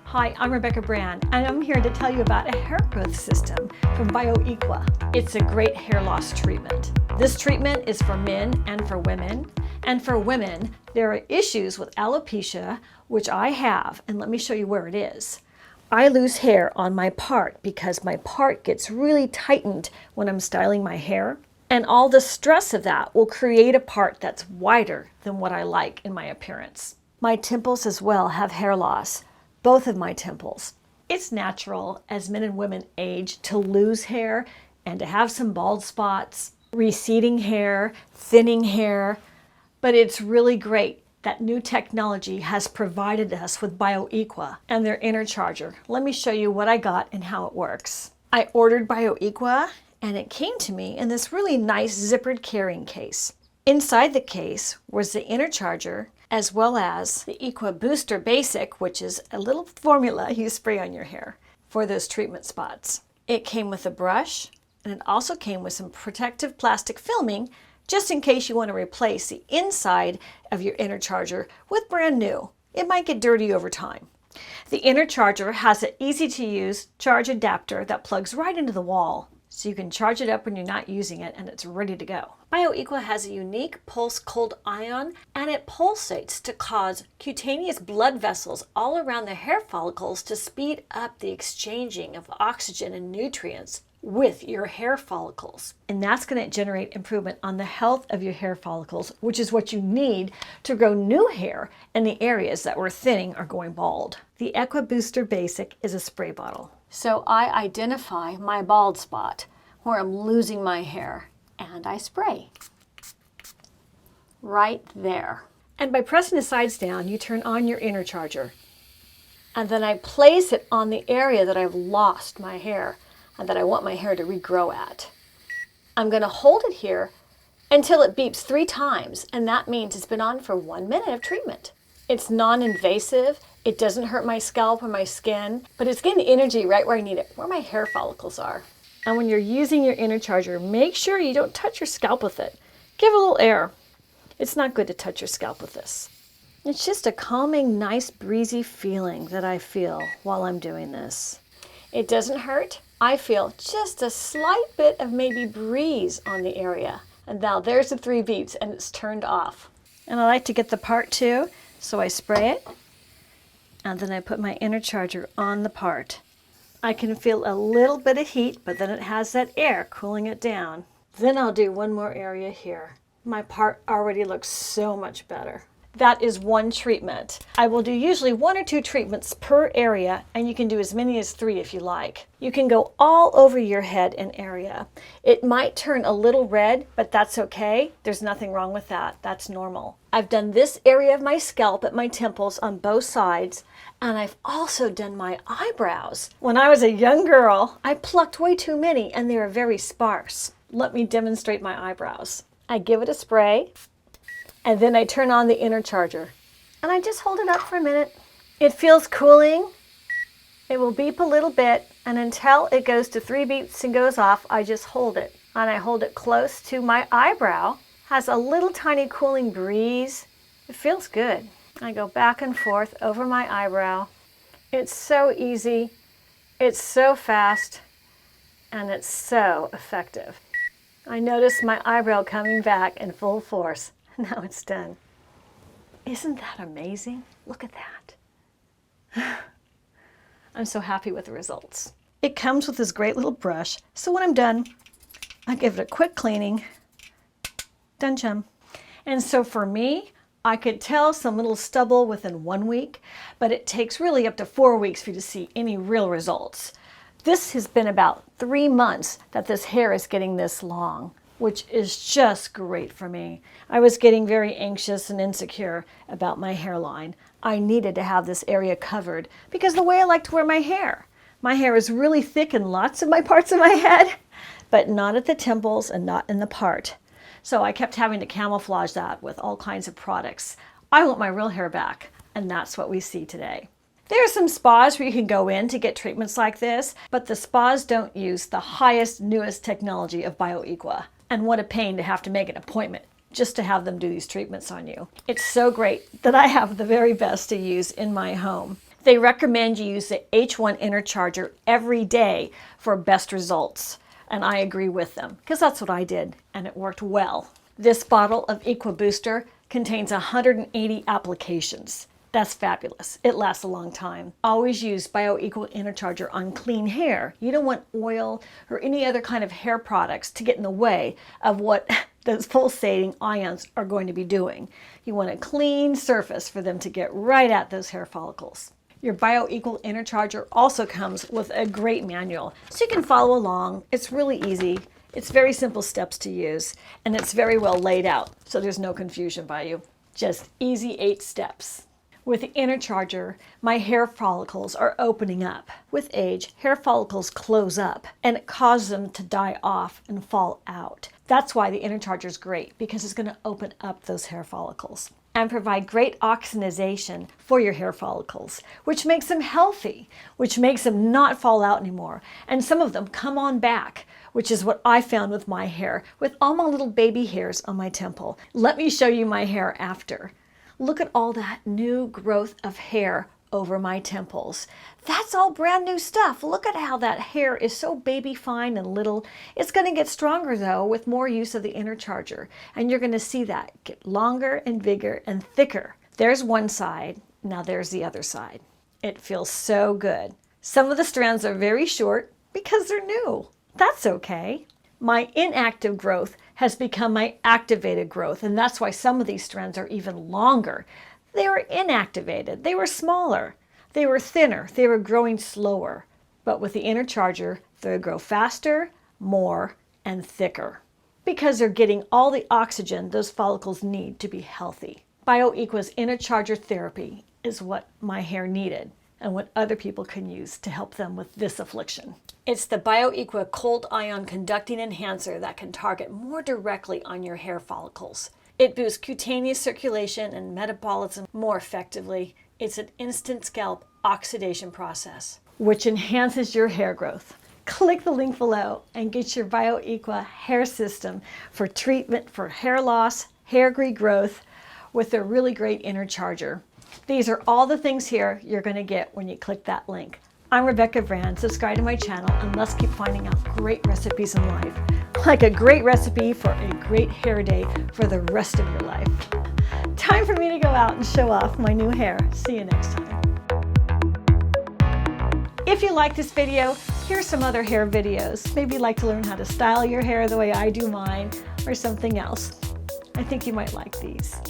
Hi, I'm Rebecca Brand, and I'm here to tell you about a hair growth system from Bioequa. It's a great hair loss treatment. This treatment is for men and for women. And for women, there are issues with alopecia, which I have, and let me show you where it is. I lose hair on my part because my part gets really tightened when I'm styling my hair. And all the stress of that will create a part that's wider than what I like in my appearance. My temples as well have hair loss. Both of my temples. It's natural as men and women age to lose hair and to have some bald spots, receding hair, thinning hair, but it's really great that new technology has provided us with Bioequa and their inner charger. Let me show you what I got and how it works. I ordered Bioequa and it came to me in this really nice zippered carrying case. Inside the case was the inner charger, as well as the Equa Booster Basic, which is a little formula you spray on your hair for those treatment spots. It came with a brush, and it also came with some protective plastic filming, just in case you want to replace the inside of your inner charger with brand new. It might get dirty over time. The inner charger has an easy-to-use charge adapter that plugs right into the wall, so you can charge it up when you're not using it and it's ready to go. Bioequa has a unique pulse cold ion, and it pulsates to cause cutaneous blood vessels all around the hair follicles to speed up the exchanging of oxygen and nutrients with your hair follicles. And that's going to generate improvement on the health of your hair follicles, which is what you need to grow new hair in the areas that were thinning or going bald. The Equa Booster Basic is a spray bottle. So I identify my bald spot where I'm losing my hair and I spray right there. And by pressing the sides down, you turn on your inner charger. And then I place it on the area that I've lost my hair and that I want my hair to regrow at. I'm going to hold it here until it beeps 3 times, and that means it's been on for 1 minute of treatment. It's non-invasive. It doesn't hurt my scalp or my skin, but it's getting energy right where I need it, where my hair follicles are. And when you're using your inner charger, make sure you don't touch your scalp with it. Give it a little air. It's not good to touch your scalp with this. It's just a calming, nice, breezy feeling that I feel while I'm doing this. It doesn't hurt. I feel just a slight bit of maybe breeze on the area. And now there's the 3 beeps and it's turned off. And I like to get the part too, so I spray it. And then I put my inner charger on the part. I can feel a little bit of heat, but then it has that air cooling it down. Then I'll do one more area here. My part already looks so much better. That is one treatment. I will do usually 1 or 2 treatments per area, and you can do as many as 3 if you like. You can go all over your head and area. It might turn a little red, but that's okay. There's nothing wrong with that. That's normal. I've done this area of my scalp at my temples on both sides, and I've also done my eyebrows. When I was a young girl, I plucked way too many, and they were very sparse. Let me demonstrate my eyebrows. I give it a spray. And then I turn on the inner charger. And I just hold it up for a minute. It feels cooling. It will beep a little bit. And until it goes to 3 beeps and goes off, I just hold it. And I hold it close to my eyebrow. Has a little tiny cooling breeze. It feels good. I go back and forth over my eyebrow. It's so easy. It's so fast. And it's so effective. I notice my eyebrow coming back in full force. Now it's done. Isn't that amazing? Look at that. I'm so happy with the results. It comes with this great little brush, so when I'm done, I give it a quick cleaning. Done, chum. And so for me, I could tell some little stubble within 1 week, but it takes really up to 4 weeks for you to see any real results. This has been about 3 months that this hair is getting this long, which is just great for me. I was getting very anxious and insecure about my hairline. I needed to have this area covered because the way I like to wear my hair is really thick in lots of my parts of my head, but not at the temples and not in the part. So I kept having to camouflage that with all kinds of products. I want my real hair back, and that's what we see today. There are some spas where you can go in to get treatments like this, but the spas don't use the highest, newest technology of Bioequa. And what a pain to have to make an appointment just to have them do these treatments on you. It's so great that I have the very best to use in my home. They recommend you use the H1 inner charger every day for best results. And I agree with them because that's what I did and it worked well. This bottle of Equa Booster contains 180 applications. That's fabulous. It lasts a long time. Always use Bioequa inner charger on clean hair. You don't want oil or any other kind of hair products to get in the way of what those pulsating ions are going to be doing. You want a clean surface for them to get right at those hair follicles. Your Bioequa inner charger also comes with a great manual, so you can follow along. It's really easy. It's very simple steps to use, and it's very well laid out, so there's no confusion by you. Just easy 8 steps. With the inner charger, my hair follicles are opening up. With age, hair follicles close up, and it causes them to die off and fall out. That's why the inner charger is great, because it's going to open up those hair follicles and provide great oxygenation for your hair follicles, which makes them healthy, which makes them not fall out anymore. And some of them come on back, which is what I found with my hair, with all my little baby hairs on my temple. Let me show you my hair after. Look at all that new growth of hair over my temples. That's all brand new stuff. Look at how that hair is so baby fine and little. It's going to get stronger though with more use of the inner charger. And you're going to see that get longer and bigger and thicker. There's one side. Now there's the other side. It feels so good. Some of the strands are very short because they're new. That's okay. My inactive growth has become my activated growth, and that's why some of these strands are even longer. They were inactivated, they were smaller, they were thinner, they were growing slower. But with the inner charger, they grow faster, more, and thicker because they're getting all the oxygen those follicles need to be healthy. Bioequa's inner charger therapy is what my hair needed and what other people can use to help them with this affliction. It's the Bioequa cold ion conducting enhancer that can target more directly on your hair follicles. It boosts cutaneous circulation and metabolism more effectively. It's an instant scalp oxidation process, which enhances your hair growth. Click the link below and get your Bioequa hair system for treatment for hair loss, hair regrowth with their really great inner charger. These are all the things here you're going to get when you click that link. I'm Rebecca Brand. Subscribe to my channel and let's keep finding out great recipes in life. Like a great recipe for a great hair day for the rest of your life. Time for me to go out and show off my new hair. See you next time. If you like this video, here's some other hair videos. Maybe you'd like to learn how to style your hair the way I do mine or something else. I think you might like these.